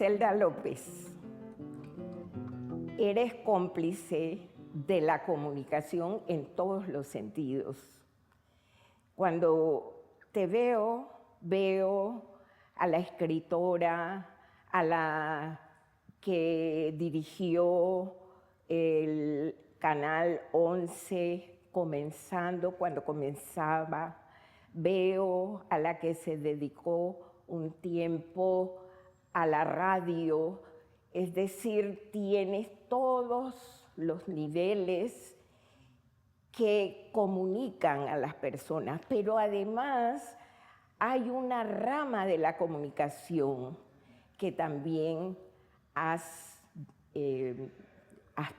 Griselda López, eres cómplice de la comunicación en todos los sentidos. Cuando te veo a la escritora, a la que dirigió el Canal 11 cuando comenzaba, veo a la que se dedicó un tiempo a la radio, es decir, tienes todos los niveles que comunican a las personas, pero además hay una rama de la comunicación que también has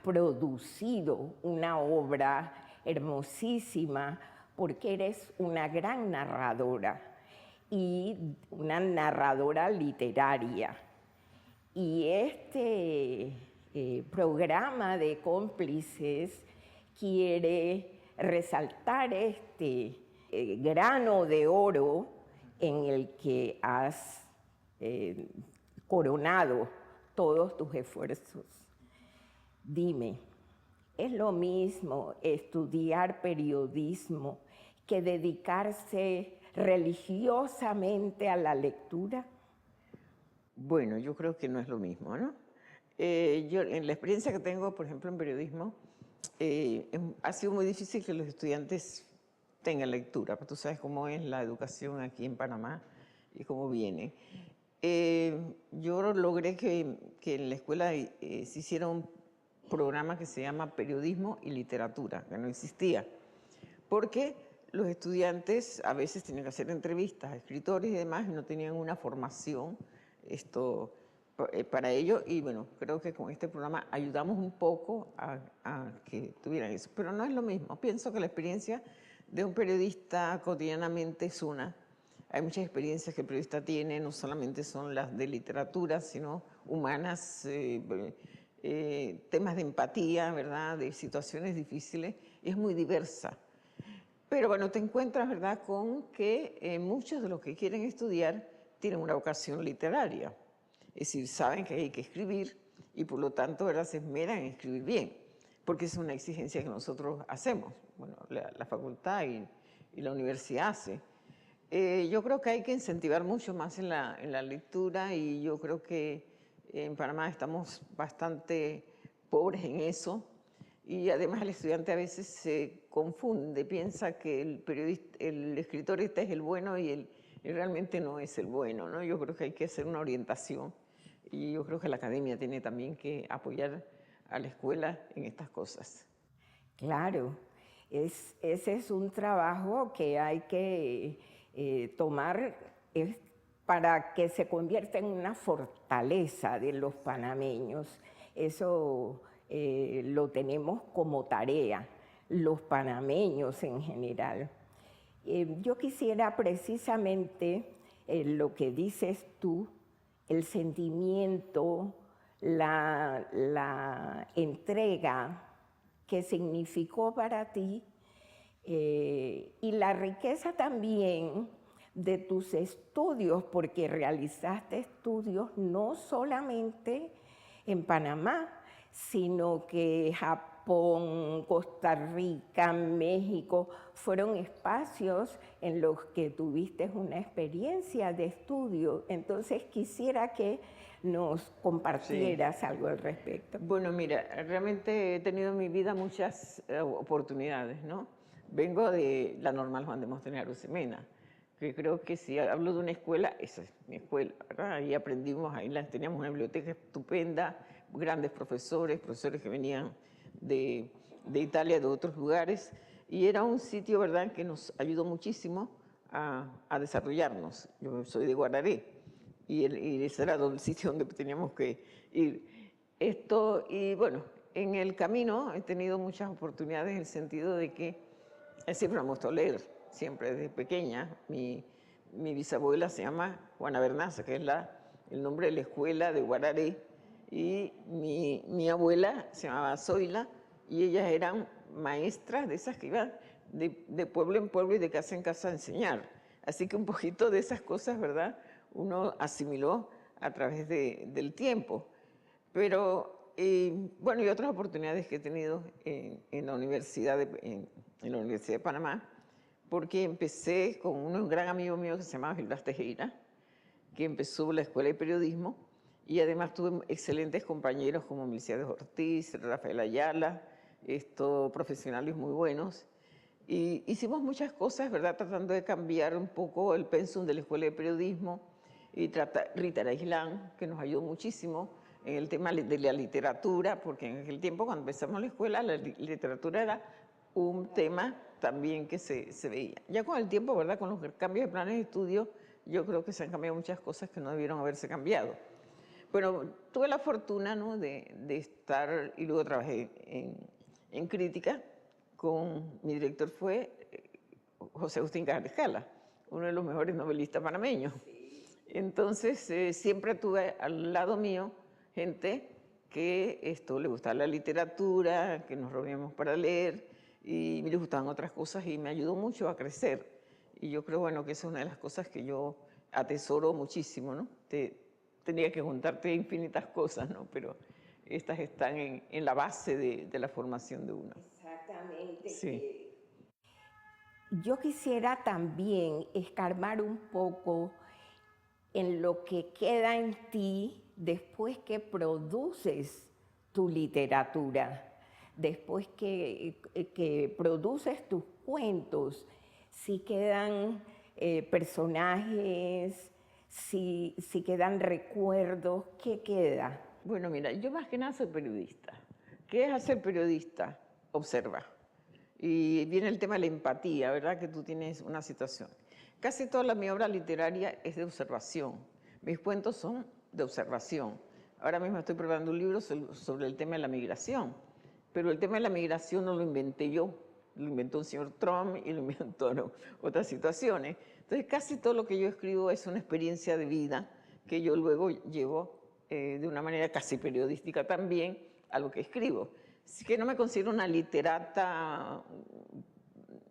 producido una obra hermosísima porque eres una gran narradora y una narradora literaria. Y este programa de cómplices quiere resaltar este grano de oro en el que has coronado todos tus esfuerzos. Dime, ¿es lo mismo estudiar periodismo que dedicarse religiosamente a la lectura? Bueno, yo creo que no es lo mismo, ¿no? Yo, en la experiencia que tengo, por ejemplo, en periodismo, ha sido muy difícil que los estudiantes tengan lectura, pero tú sabes cómo es la educación aquí en Panamá y cómo viene. Yo logré que en la escuela se hiciera un programa que se llama Periodismo y Literatura, que no existía, porque los estudiantes a veces tenían que hacer entrevistas a escritores y demás y no tenían una formación para ello, y bueno, creo que con este programa ayudamos un poco a que tuvieran eso, pero no es lo mismo. Pienso que la experiencia de un periodista cotidianamente es una. Hay muchas experiencias que el periodista tiene, no solamente son las de literatura, sino humanas, temas de empatía, ¿verdad?, de situaciones difíciles, es muy diversa. Pero bueno, te encuentras, ¿verdad?, con que muchos de los que quieren estudiar tienen una vocación literaria. Es decir, saben que hay que escribir y por lo tanto, ¿verdad?, se esmeran en escribir bien, porque es una exigencia que nosotros hacemos, bueno, la facultad y la universidad hace. Yo creo que hay que incentivar mucho más en la lectura, y yo creo que en Panamá estamos bastante pobres en eso. Y además el estudiante a veces se confunde, piensa que el escritor este es el bueno y realmente no es el bueno, ¿no? Yo creo que hay que hacer una orientación, y yo creo que la academia tiene también que apoyar a la escuela en estas cosas. Claro, ese es un trabajo que hay que tomar para que se convierta en una fortaleza de los panameños. Eso lo tenemos como tarea, los panameños en general. Yo quisiera precisamente lo que dices tú, el sentimiento, la entrega que significó para ti y la riqueza también de tus estudios, porque realizaste estudios no solamente en Panamá, sino que Japón, Costa Rica, México, fueron espacios en los que tuviste una experiencia de estudio. Entonces quisiera que nos compartieras algo al respecto. Bueno, mira, realmente he tenido en mi vida muchas oportunidades, ¿no? Vengo de la Normal Juan de Montaner Arosemena, que creo que si hablo de una escuela, esa es mi escuela, ¿verdad? Ahí aprendimos, teníamos una biblioteca estupenda, grandes profesores que venían de Italia, de otros lugares, y era un sitio, ¿verdad?, que nos ayudó muchísimo a desarrollarnos. Yo soy de Guararé, y ese era el sitio donde teníamos que ir. Y bueno, en el camino he tenido muchas oportunidades en el sentido de que siempre me gustó leer, siempre desde pequeña. Mi bisabuela se llama Juana Bernaza, que es el nombre de la escuela de Guararé, y mi abuela se llamaba Zoila, y ellas eran maestras de esas que iban de pueblo en pueblo y de casa en casa a enseñar. Así que un poquito de esas cosas, ¿verdad?, uno asimiló a través del tiempo. Pero, bueno, y otras oportunidades que he tenido en la Universidad de Panamá, porque empecé con un gran amigo mío que se llamaba Gilbert Tejera, que empezó la Escuela de Periodismo, y además tuve excelentes compañeros como Milciades Ortiz, Rafael Ayala, profesionales muy buenos. Y hicimos muchas cosas, ¿verdad?, tratando de cambiar un poco el pensum de la Escuela de Periodismo, y Rita Arailán, que nos ayudó muchísimo en el tema de la literatura, porque en aquel tiempo, cuando empezamos la escuela, la literatura era un tema también que se veía. Ya con el tiempo, ¿verdad?, con los cambios de planes de estudio, yo creo que se han cambiado muchas cosas que no debieron haberse cambiado. Bueno, tuve la fortuna, ¿no?, de estar, y luego trabajé en crítica. Mi director fue José Agustín Carrascala, uno de los mejores novelistas panameños. Entonces, siempre tuve al lado mío gente que le gustaba la literatura, que nos reuníamos para leer, y me gustaban otras cosas, y me ayudó mucho a crecer. Y yo creo, bueno, que esa es una de las cosas que yo atesoro muchísimo, ¿no? Tendría que contarte infinitas cosas, ¿no? Pero estas están en la base de la formación de uno. Exactamente. Sí. Yo quisiera también escarbar un poco en lo que queda en ti después que produces tu literatura, después que produces tus cuentos, si quedan personajes, si quedan recuerdos, ¿qué queda? Bueno, mira, yo más que nada soy periodista. ¿Qué es hacer periodista? Observa. Y viene el tema de la empatía, ¿verdad? Que tú tienes una situación. Casi toda mi obra literaria es de observación. Mis cuentos son de observación. Ahora mismo estoy preparando un libro sobre el tema de la migración, pero el tema de la migración no lo inventé yo, lo inventó un señor Trump y lo inventaron otras situaciones. Entonces, casi todo lo que yo escribo es una experiencia de vida que yo luego llevo de una manera casi periodística también a lo que escribo. Así que no me considero una literata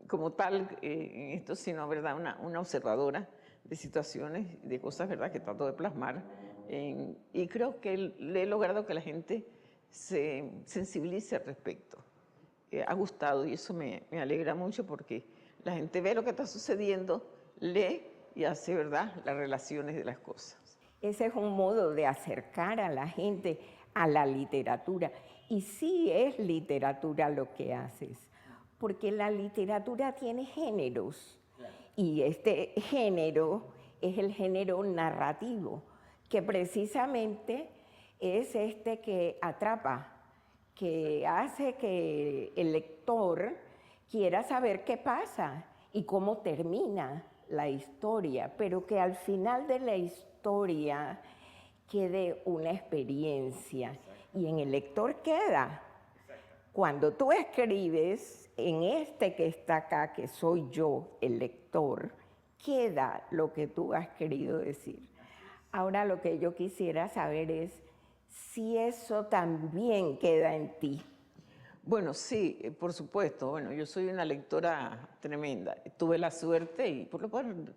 como tal en esto, sino, ¿verdad?, una observadora de situaciones, de cosas, ¿verdad?, que trato de plasmar. Y creo que le he logrado que la gente se sensibilice al respecto. Ha gustado, y eso me alegra mucho, porque la gente ve lo que está sucediendo, lee y hace, ¿verdad?, las relaciones de las cosas. Ese es un modo de acercar a la gente a la literatura. Y sí es literatura lo que haces, porque la literatura tiene géneros, y este género es el género narrativo, que precisamente es que atrapa, que hace que el lector quiera saber qué pasa y cómo termina la historia, pero que al final de la historia quede una experiencia y en el lector queda. Cuando tú escribes en que está acá, que soy yo, el lector, queda lo que tú has querido decir. Ahora lo que yo quisiera saber es si eso también queda en ti. Bueno, sí, por supuesto. Bueno, yo soy una lectora tremenda. Tuve la suerte, y por lo cual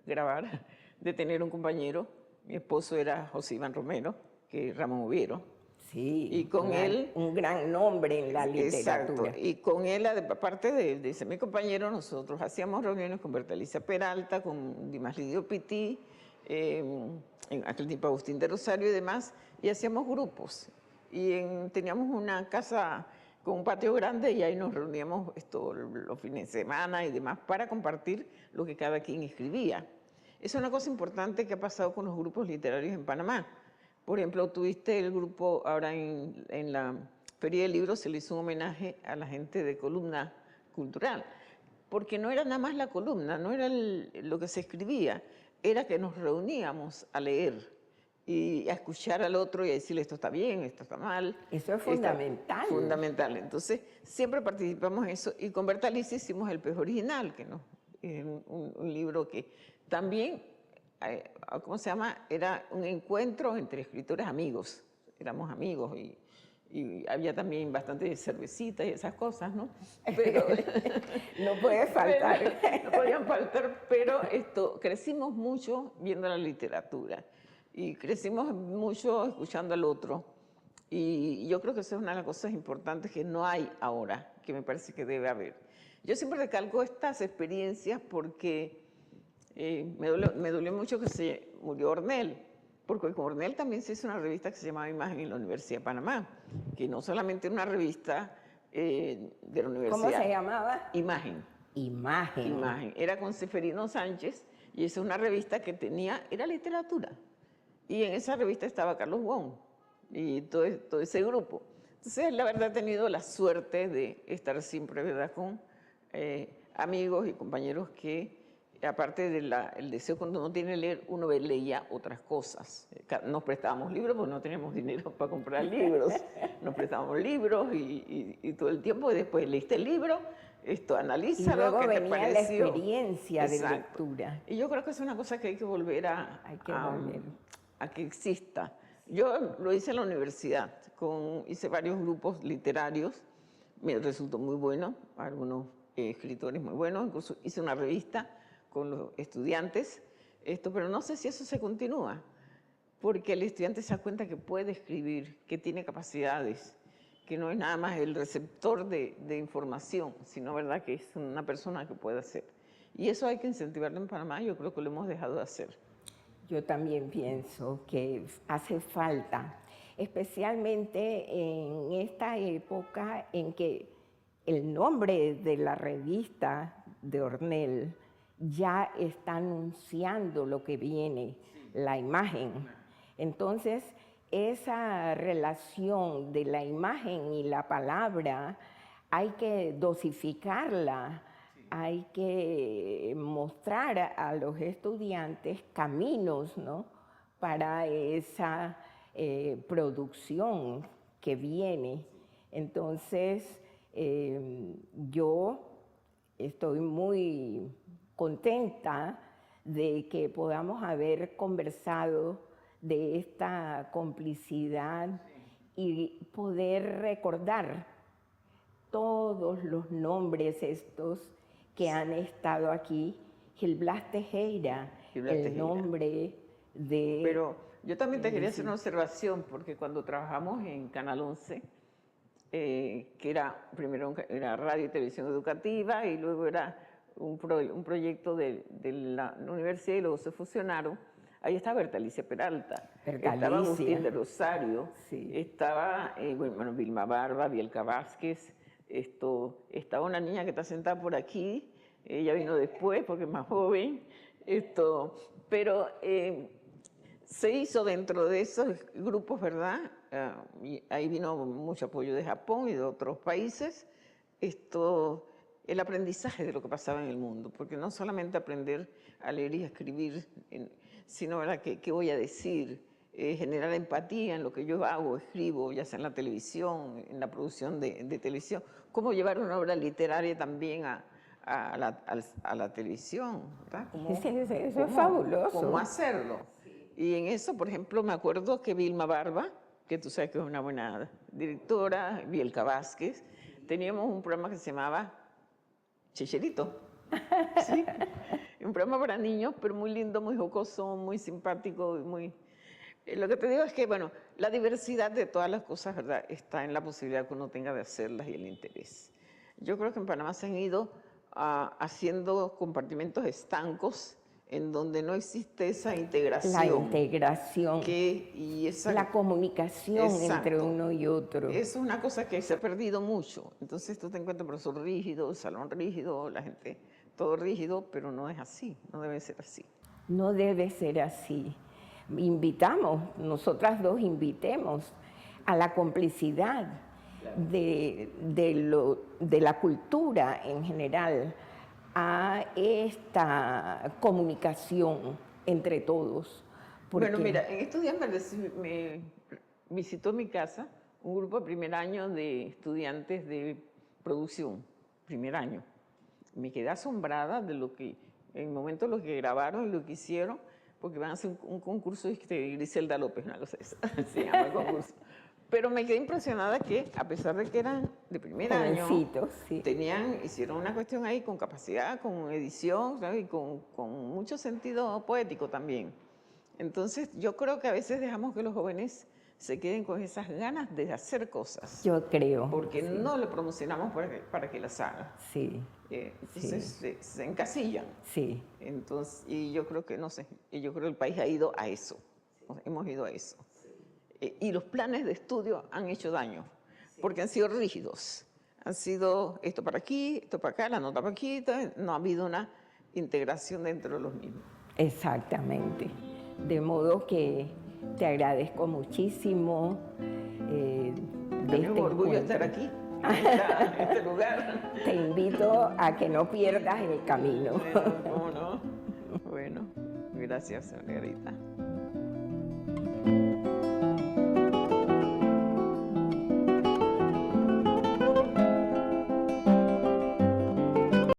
grabar, de tener un compañero. Mi esposo era José Iván Romero, que es Ramón Oviero. Sí, y con él, un gran nombre en la literatura. Exacto, y con él, aparte de ser mi compañero, nosotros hacíamos reuniones con Bertalicia Peralta, con Dimas Lidio Pití, en aquel tiempo Agustín de Rosario y demás, y hacíamos grupos. Y teníamos una casa con un patio grande, y ahí nos reuníamos los fines de semana y demás para compartir lo que cada quien escribía. Es una cosa importante que ha pasado con los grupos literarios en Panamá. Por ejemplo, tuviste el grupo, ahora en la Feria del Libro se le hizo un homenaje a la gente de Columna Cultural, porque no era nada más la columna, no era lo que se escribía, era que nos reuníamos a leer y a escuchar al otro y a decirle esto está bien, esto está mal. Eso es fundamental. Fundamental. Entonces, siempre participamos en eso, y con Bertalicia hicimos El Pez Original, que es un libro que también, ¿cómo se llama? Era un encuentro entre escritores amigos. Éramos amigos, y había también bastante cervecita y esas cosas, ¿no? Pero no puede faltar. No podían faltar, pero crecimos mucho viendo la literatura. y crecimos mucho escuchando al otro. Y yo creo que esa es una de las cosas importantes que no hay ahora, que me parece que debe haber. Yo siempre recalco estas experiencias porque me dolió mucho que se murió Ornel, porque con Ornel también se hizo una revista que se llamaba Imagen en la Universidad de Panamá, que no solamente era una revista de la universidad. ¿Cómo se llamaba? Imagen. Imagen. Imagen. Era con Seferino Sánchez y esa es una revista que era literatura. Y en esa revista estaba Carlos Wong y todo ese grupo. Entonces, la verdad, he tenido la suerte de estar siempre, ¿verdad?, con amigos y compañeros que, aparte del deseo cuando uno tiene que leer, uno leía otras cosas. Nos prestábamos libros porque no teníamos dinero para comprar libros. Nos prestábamos libros y todo el tiempo, y después leíste el libro, analízalo, y luego ¿qué te venía pareció? la experiencia de Exacto. lectura. Y yo creo que es una cosa que hay que volver Hay que volver. a que exista. Yo lo hice en la universidad, hice varios grupos literarios, me resultó muy bueno, algunos escritores muy buenos, incluso hice una revista con los estudiantes, pero no sé si eso se continúa, porque el estudiante se da cuenta que puede escribir, que tiene capacidades, que no es nada más el receptor de información, sino, ¿verdad?, que es una persona que puede hacer. Y eso hay que incentivarlo en Panamá, yo creo que lo hemos dejado de hacer. Yo también pienso que hace falta, especialmente en esta época en que el nombre de la revista de Ornel ya está anunciando lo que viene, la imagen. Entonces, esa relación de la imagen y la palabra hay que dosificarla. Hay que mostrar a los estudiantes caminos, ¿no?, para esa producción que viene. Entonces, yo estoy muy contenta de que podamos haber conversado de esta complicidad y poder recordar todos los nombres estos que han estado aquí. Gil Blas Tejera, el nombre de... Pero yo también te quería hacer una observación, porque cuando trabajamos en Canal 11, que primero era radio y televisión educativa, y luego era un proyecto de la universidad, y luego se fusionaron. Ahí estaba Bertalicia Peralta, estaba Agustín de Rosario, sí, estaba Vilma Barba, Bielka Vázquez, estaba una niña que está sentada por aquí, ella vino después porque es más joven, pero se hizo dentro de esos grupos, ¿verdad? Y ahí vino mucho apoyo de Japón y de otros países, el aprendizaje de lo que pasaba en el mundo, porque no solamente aprender a leer y a escribir, sino, ¿verdad?, qué voy a decir, generar empatía en lo que yo hago, escribo, ya sea en la televisión, en la producción de televisión, cómo llevar una obra literaria también a la televisión, ¿verdad? Eso es fabuloso. ¿Cómo hacerlo? Y en eso, por ejemplo, me acuerdo que Vilma Barba, que tú sabes que es una buena directora, Bielka Vázquez, teníamos un programa que se llamaba Checherito, ¿sí? Un programa para niños, pero muy lindo, muy jocoso, muy simpático, muy... Lo que te digo es que, bueno, la diversidad de todas las cosas, ¿verdad?, está en la posibilidad que uno tenga de hacerlas y el interés. Yo creo que en Panamá se han ido haciendo compartimentos estancos en donde no existe esa integración. La integración. La comunicación, exacto, entre uno y otro. Es una cosa que se ha perdido mucho. Entonces tú te encuentras el profesor rígido, el salón rígido, la gente, todo rígido, pero no es así, no debe ser así. No debe ser así. Invitamos, nosotras dos invitemos a la complicidad de la cultura en general, a esta comunicación entre todos. Bueno, mira, en estos días me visitó mi casa un grupo de primer año de estudiantes de producción, primer año. Me quedé asombrada de lo que, en el momento lo que grabaron y lo que hicieron, porque van a hacer un concurso de Griselda López, una cosa esa, se llama el concurso. Pero me quedé impresionada que, a pesar de que eran de primer año, sí, hicieron una cuestión ahí con capacidad, con edición, ¿sabes?, y con mucho sentido poético también. Entonces, yo creo que a veces dejamos que los jóvenes se queden con esas ganas de hacer cosas, Yo creo. porque no le promocionamos para que las haga. Sí, Entonces se encasillan. sí. Entonces, y yo creo que, no sé, y yo creo que el país ha ido a eso, hemos ido a eso. Y los planes de estudio han hecho daño, porque han sido rígidos. Han sido esto para aquí, esto para acá, la nota para aquí, no ha habido una integración dentro de los mismos. Exactamente. De modo que te agradezco muchísimo. De Es un orgullo estar aquí, en este lugar. Te invito a que no pierdas el camino. Bueno, ¿cómo no? Bueno, gracias, Margarita.